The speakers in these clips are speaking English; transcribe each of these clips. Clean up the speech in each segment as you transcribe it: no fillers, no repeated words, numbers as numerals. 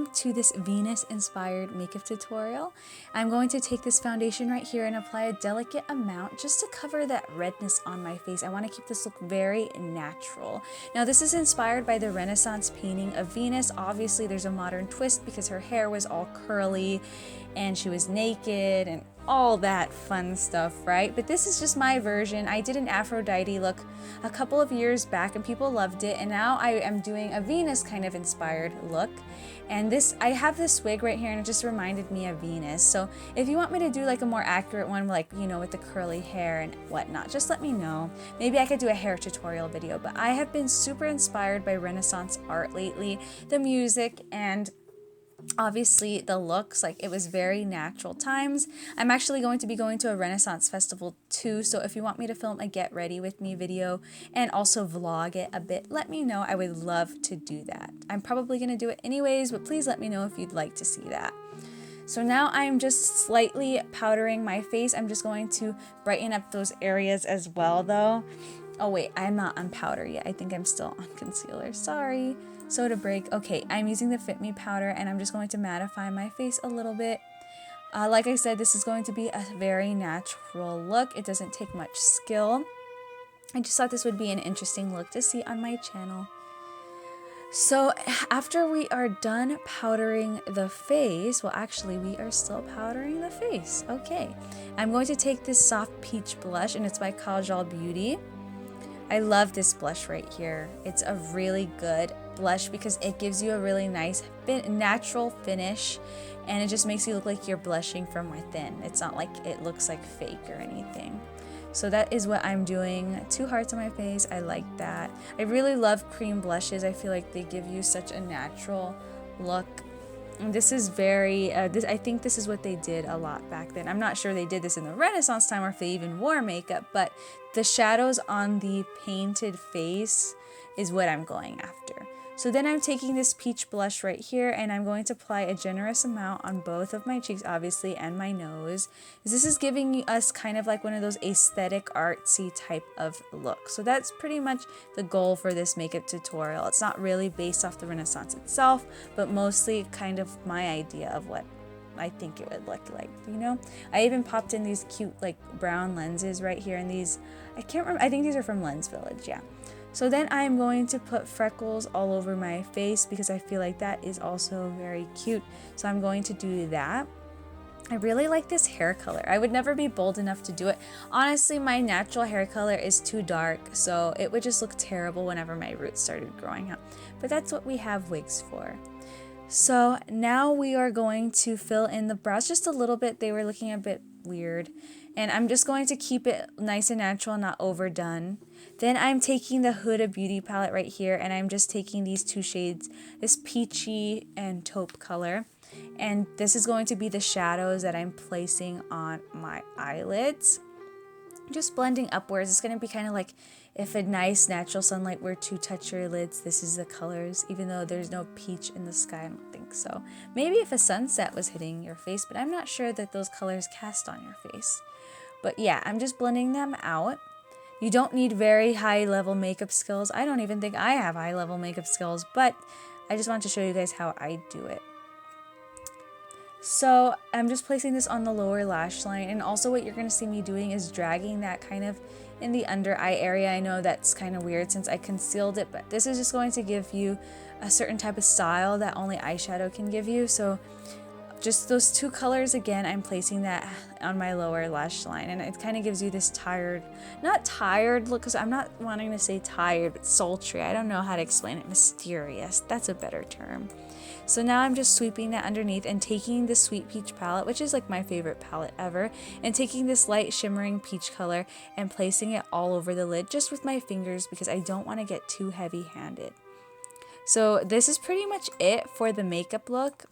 welcome to this Venus inspired makeup tutorial. I'm going to take this foundation right here and apply a delicate amount just to cover that redness on my face. I want to keep this look very natural. Now this is inspired by the Renaissance painting of Venus. Obviously there's a modern twist because her hair was all curly and she was naked and all that fun stuff, right? But this is just my version. I did an Aphrodite look a couple of years back and people loved it, and now I am doing a Venus kind of inspired look. And I have this wig right here and it just reminded me of Venus. So if you want me to do like a more accurate one, like, you know, with the curly hair and whatnot, just let me know. Maybe I could do a hair tutorial video, but I have been super inspired by Renaissance art lately, the music, and obviously the looks. Like, it was very natural times. I'm actually going to be going to a Renaissance festival too, so if you want me to film a get ready with me video and also vlog it a bit, let me know. I would love to do that. I'm probably going to do it anyways, but please let me know if you'd like to see that. So now I'm just slightly powdering my face. I'm just going to brighten up those areas as well though. Oh wait, I'm not on powder yet. I think I'm still on concealer. Sorry. Soda break. Okay, I'm using the Fit Me powder and I'm just going to mattify my face a little bit. Like I said, this is going to be a very natural look. It doesn't take much skill. I just thought this would be an interesting look to see on my channel. So after we are done powdering the face, well actually we are still powdering the face. Okay, I'm going to take this soft peach blush and it's by Kajal Beauty. I love this blush right here. It's a really good blush because it gives you a really nice natural finish and it just makes you look like you're blushing from within. It's not like it looks like fake or anything. So that is what I'm doing. 2 hearts on my face. I like that. I really love cream blushes. I feel like they give you such a natural look. And this is very, I think this is what they did a lot back then. I'm not sure they did this in the Renaissance time or if they even wore makeup, but the shadows on the painted face is what I'm going after. So then I'm taking this peach blush right here and I'm going to apply a generous amount on both of my cheeks, obviously, and my nose. This is giving us kind of like one of those aesthetic artsy type of look. So that's pretty much the goal for this makeup tutorial. It's not really based off the Renaissance itself, but mostly kind of my idea of what I think it would look like, you know? I even popped in these cute like brown lenses right here, and these, I can't remember, I think these are from Lens Village, yeah. So then I'm going to put freckles all over my face because I feel like that is also very cute. So I'm going to do that. I really like this hair color. I would never be bold enough to do it. Honestly, my natural hair color is too dark, so it would just look terrible whenever my roots started growing out. But that's what we have wigs for. So now we are going to fill in the brows just a little bit. They were looking a bit weird. And I'm just going to keep it nice and natural, not overdone. Then I'm taking the Huda Beauty palette right here, and I'm just taking these 2 shades, this peachy and taupe color. And this is going to be the shadows that I'm placing on my eyelids. Just blending upwards. It's going to be kind of like if a nice natural sunlight were to touch your lids, this is the colors, even though there's no peach in the sky. I don't think so. Maybe if a sunset was hitting your face, but I'm not sure that those colors cast on your face. But yeah, I'm just blending them out. You don't need very high level makeup skills. I don't even think I have high level makeup skills, but I just want to show you guys how I do it. So I'm just placing this on the lower lash line, and also what you're going to see me doing is dragging that kind of in the under eye area. I know that's kind of weird since I concealed it, but this is just going to give you a certain type of style that only eyeshadow can give you. So just those 2 colors again, I'm placing that on my lower lash line, and it kind of gives you this tired, not tired look, because I'm not wanting to say tired, but sultry. I don't know how to explain it. Mysterious, that's a better term. So now I'm just sweeping that underneath and taking the Sweet Peach palette, which is like my favorite palette ever, and taking this light shimmering peach color and placing it all over the lid just with my fingers because I don't want to get too heavy handed. So this is pretty much it for the makeup look.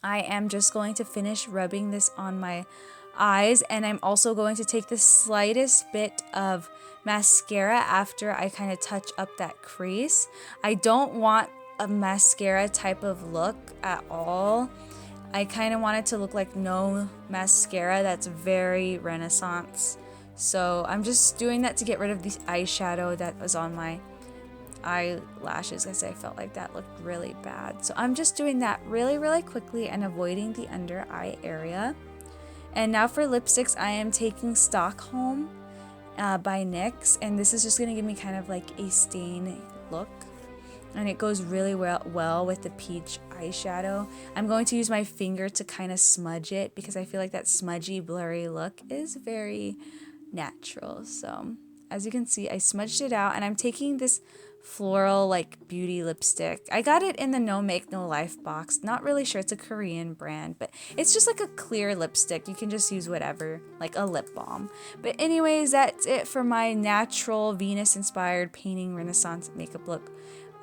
I am just going to finish rubbing this on my eyes, and I'm also going to take the slightest bit of mascara after I kind of touch up that crease. I don't want a mascara type of look at all. I kind of want it to look like no mascara. That's very Renaissance. So I'm just doing that to get rid of the eyeshadow that was on my eyelashes because I felt like that looked really bad. So I'm just doing that really, really quickly and avoiding the under eye area. And now for lipsticks, I am taking Stockholm by NYX, and this is just going to give me kind of like a stain look. And it goes really well with the peach eyeshadow. I'm going to use my finger to kind of smudge it because I feel like that smudgy, blurry look is very natural. So as you can see, I smudged it out, and I'm taking this floral like beauty lipstick. I got it in the No Make No Life box. Not really sure, it's a Korean brand, but it's just like a clear lipstick. You can just use whatever, like a lip balm. But anyways, that's it for my natural Venus inspired painting Renaissance makeup look.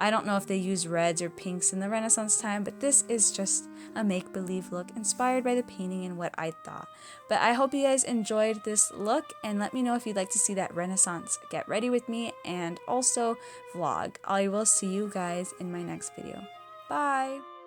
I don't know if they use reds or pinks in the Renaissance time, but this is just a make-believe look inspired by the painting and what I thought. But I hope you guys enjoyed this look, and let me know if you'd like to see that Renaissance get ready with me and also vlog. I will see you guys in my next video. Bye!